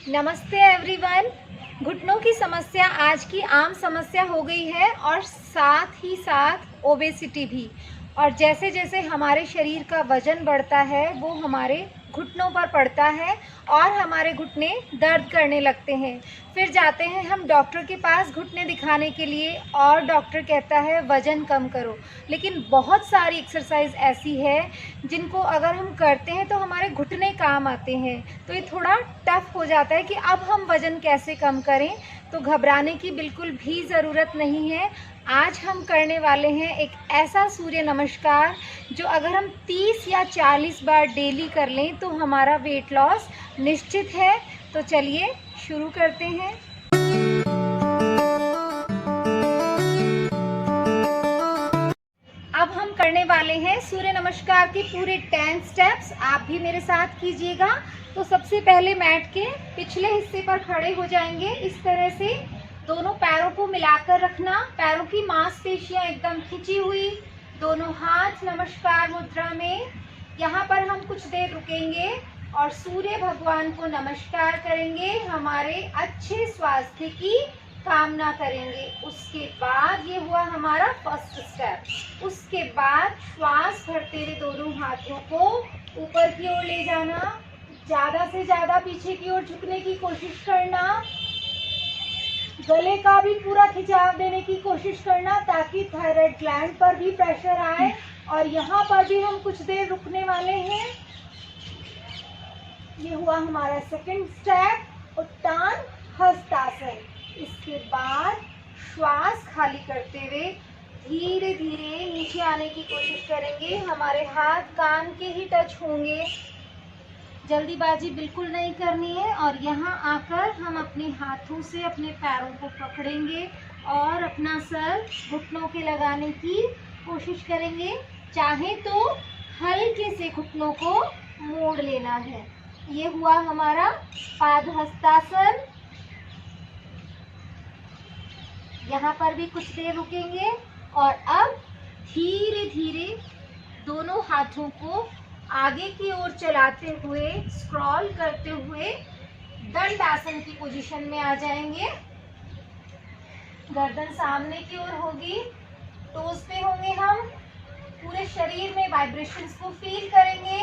नमस्ते एवरीवन। घुटनों की समस्या आज की आम समस्या हो गई है और साथ ही साथ ओबेसिटी भी। और जैसे जैसे हमारे शरीर का वजन बढ़ता है वो हमारे घुटनों पर पड़ता है और हमारे घुटने दर्द करने लगते हैं। फिर जाते हैं हम डॉक्टर के पास घुटने दिखाने के लिए और डॉक्टर कहता है वज़न कम करो। लेकिन बहुत सारी एक्सरसाइज ऐसी है जिनको अगर हम करते हैं तो हमारे घुटने काम आते हैं। तो ये थोड़ा टफ हो जाता है कि अब हम वज़न कैसे कम करें। तो घबराने की बिल्कुल भी ज़रूरत नहीं है। आज हम करने वाले हैं एक ऐसा सूर्य नमस्कार जो अगर हम 30 या 40 बार डेली कर लें तो हमारा वेट लॉस निश्चित है। तो चलिए शुरू करते हैं। अब हम करने वाले हैं सूर्य नमस्कार के पूरे 10 स्टेप्स। आप भी मेरे साथ कीजिएगा। तो सबसे पहले मैट के पिछले हिस्से पर खड़े हो जाएंगे। इस तरह से दोनों पैरों को मिलाकर रखना, पैरों की मांसपेशियां एकदम खिंची हुई, दोनों हाथ नमस्कार मुद्रा में। यहाँ पर हम कुछ देर रुकेंगे और सूर्य भगवान को नमस्कार करेंगे, हमारे अच्छे स्वास्थ्य की कामना करेंगे। उसके बाद ये हुआ हमारा फर्स्ट स्टेप। उसके बाद श्वास भरते हुए दोनों हाथों को ऊपर की ओर ले जाना, ज़्यादा से ज़्यादा पीछे की ओर झुकने की कोशिश करना, गले का भी पूरा खिंचाव देने की कोशिश करना ताकि थायराइड ग्लैंड पर भी प्रेशर आए। और यहाँ पर भी हम कुछ देर रुकने वाले हैं। ये हुआ हमारा सेकंड स्टेप, उत्तान हस्तासन। इसके बाद श्वास खाली करते हुए धीरे धीरे नीचे आने की कोशिश करेंगे। हमारे हाथ कान के ही टच होंगे, जल्दीबाजी बिल्कुल नहीं करनी है। और यहाँ आकर हम अपने हाथों से अपने पैरों को पकड़ेंगे और अपना सर घुटनों के लगाने की कोशिश करेंगे। चाहे तो हल्के से घुटनों को मोड़ लेना है। ये हुआ हमारा पादहस्तासन। यहाँ पर भी कुछ देर रुकेंगे और अब धीरे धीरे दोनों हाथों को आगे की ओर चलाते हुए स्क्रॉल करते हुए दंडासन की पोजीशन में आ जाएंगे। गर्दन सामने की ओर होगी, टोस पे होंगे हम, पूरे शरीर में वाइब्रेशंस को फील करेंगे।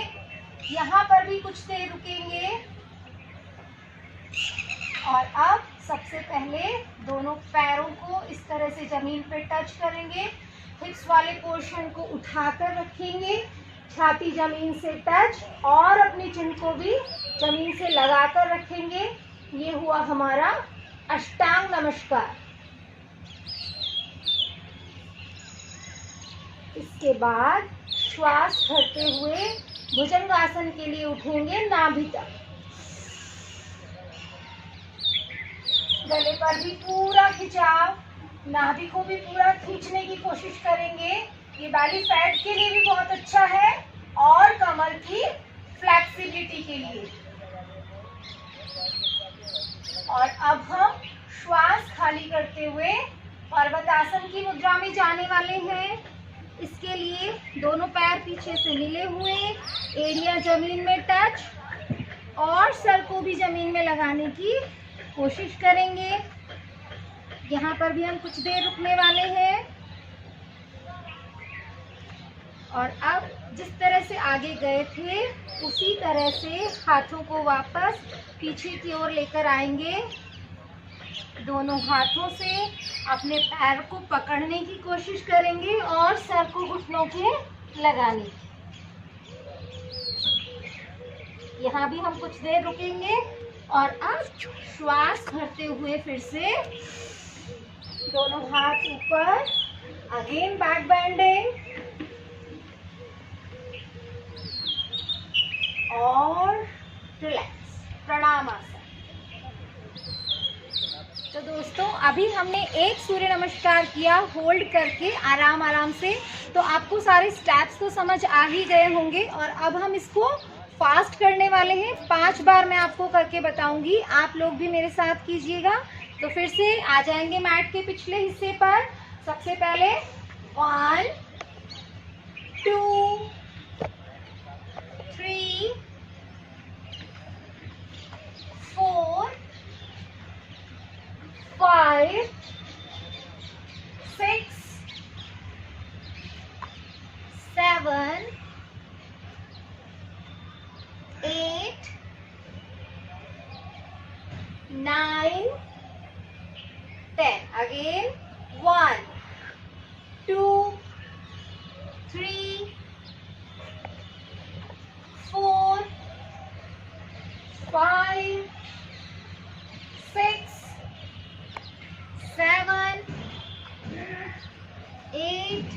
यहाँ पर भी कुछ देर रुकेंगे और अब सबसे पहले दोनों पैरों को इस तरह से जमीन पे टच करेंगे। हिप्स वाले पोर्शन को उठाकर रखेंगे, छाती जमीन से टच और अपनी चिन को भी जमीन से लगाकर रखेंगे। ये हुआ हमारा अष्टांग नमस्कार। इसके बाद श्वास भरते हुए भुजंगासन के लिए उठेंगे नाभि तक। गले पर भी पूरा खिंचाव, नाभि को भी पूरा खींचने की कोशिश करेंगे। ये बैली फैट के लिए भी बहुत अच्छा है और कमर की फ्लेक्सिबिलिटी के लिए। और अब हम श्वास खाली करते हुए पर्वतासन की मुद्रा में जाने वाले हैं। इसके लिए दोनों पैर पीछे से मिले हुए, एड़ियां जमीन में टच और सर को भी जमीन में लगाने की कोशिश करेंगे। यहाँ पर भी हम कुछ देर रुकने वाले हैं। और अब जिस तरह से आगे गए थे उसी तरह से हाथों को वापस पीछे की ओर लेकर आएंगे। दोनों हाथों से अपने पैर को पकड़ने की कोशिश करेंगे और सर को घुटनों के लगाने की। यहाँ भी हम कुछ देर रुकेंगे और अब श्वास भरते हुए फिर से दोनों हाथ ऊपर, अगेन बैक बेंडिंग और रिलैक्स, प्रणामासन। तो दोस्तों अभी हमने एक सूर्य नमस्कार किया होल्ड करके आराम आराम से। तो आपको सारे स्टेप्स तो समझ आ ही गए होंगे और अब हम इसको फास्ट करने वाले हैं। 5 बार मैं आपको करके बताऊंगी, आप लोग भी मेरे साथ कीजिएगा। तो फिर से आ जाएंगे मैट के पिछले हिस्से पर। सबसे पहले 1 2 3 4 5 6 7 8 9 10. Again 1 2 3 4 5 6 7 8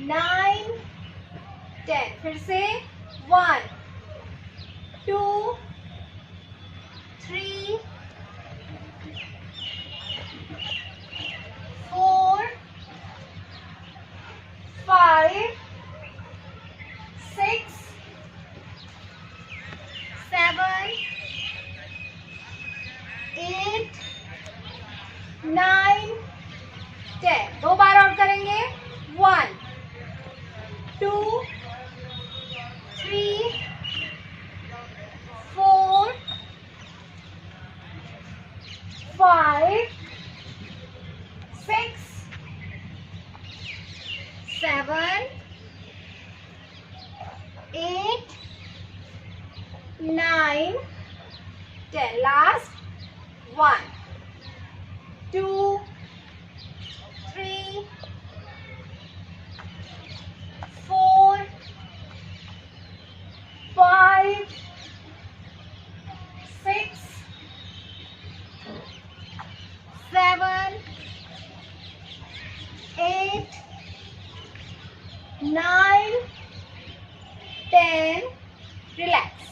9 10. फिर से 1 2 3 4 5 6 7 8 9 10. 2 बार और करेंगे. 1 2 3 4 5 6 7 8 9 10. Last 1 2 3 4 5 6 7 8 9 10. रिलैक्स.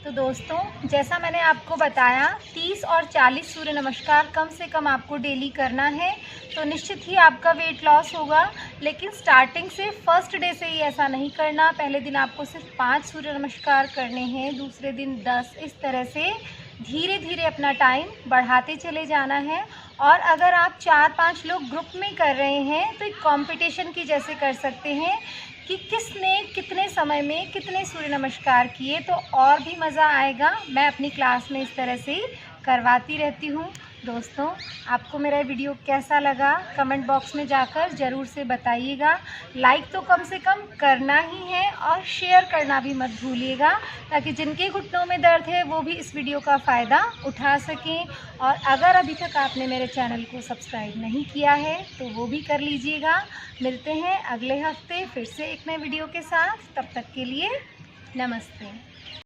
तो दोस्तों, जैसा मैंने आपको बताया 30 और 40 सूर्य नमस्कार कम से कम आपको डेली करना है, तो निश्चित ही आपका वेट लॉस होगा. लेकिन स्टार्टिंग से फर्स्ट डे से ही ऐसा नहीं करना. पहले दिन आपको सिर्फ 5 सूर्य नमस्कार करने हैं, दूसरे दिन 10. इस तरह से धीरे धीरे अपना टाइम बढ़ाते चले जाना है. और अगर आप 4-5 लोग ग्रुप में कर रहे हैं तो एक कंपटीशन की जैसे कर सकते हैं कि किसने कितने समय में कितने सूर्य नमस्कार किए, तो और भी मज़ा आएगा. मैं अपनी क्लास में इस तरह से करवाती रहती हूँ. दोस्तों, आपको मेरा वीडियो कैसा लगा कमेंट बॉक्स में जाकर ज़रूर से बताइएगा. लाइक तो कम से कम करना ही है और शेयर करना भी मत भूलिएगा, ताकि जिनके घुटनों में दर्द है वो भी इस वीडियो का फ़ायदा उठा सकें. और अगर अभी तक आपने मेरे चैनल को सब्सक्राइब नहीं किया है तो वो भी कर लीजिएगा. मिलते हैं अगले हफ्ते फिर से एक नए वीडियो के साथ. तब तक के लिए नमस्ते.